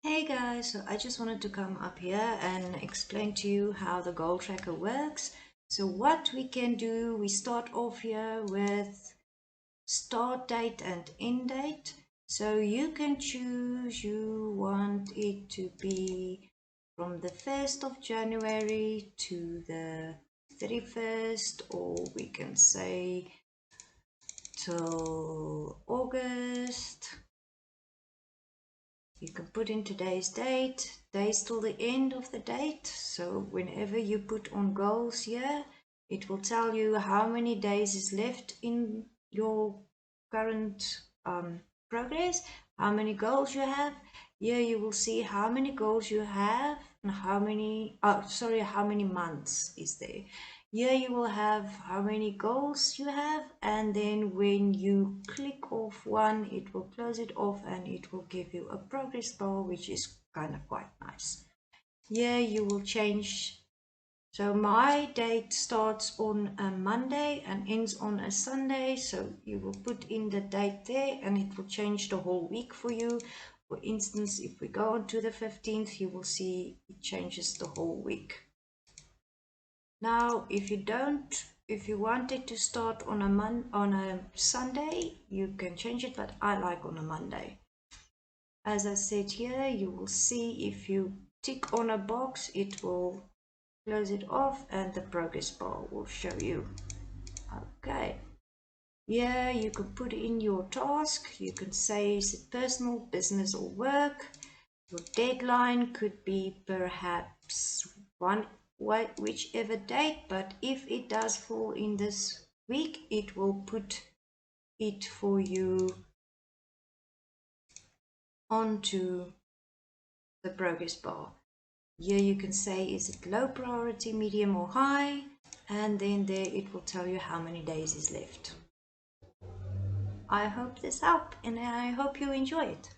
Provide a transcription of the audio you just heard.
Hey guys, so I just wanted to come up here and explain to you how the goal tracker works. So what we can do, we start off here with start date and end date. So you can choose, you want it to be from the 1st of January to the 31st, or we can say till August. You can put in today's date, days till the end of the date. So whenever you put on goals here, it will tell you how many days is left in your current progress, how many goals you have. Here you will see how many goals you have and how many, how many months is there. Here you will have how many goals you have, and then when you click off one, it will close it off and it will give you a progress bar, which is kind of quite nice. Here you will change. So my date starts on a Monday and ends on a Sunday. So you will put in the date there and it will change the whole week for you. For instance, if we go on to the 15th, you will see it changes the whole week. Now, if you want it to start on a Sunday, you can change it, but I like on a Monday. As I said here, you will see if you tick on a box, it will close it off and the progress bar will show you. Okay. Yeah, you can put in your task. You can say is it personal, business, or work. Your deadline could be perhaps whichever date, but if it does fall in this week, it will put it for you onto the progress bar. Here you can say is it low priority, medium, or high, and then there it will tell you how many days is left. I hope this helped and I hope you enjoy it.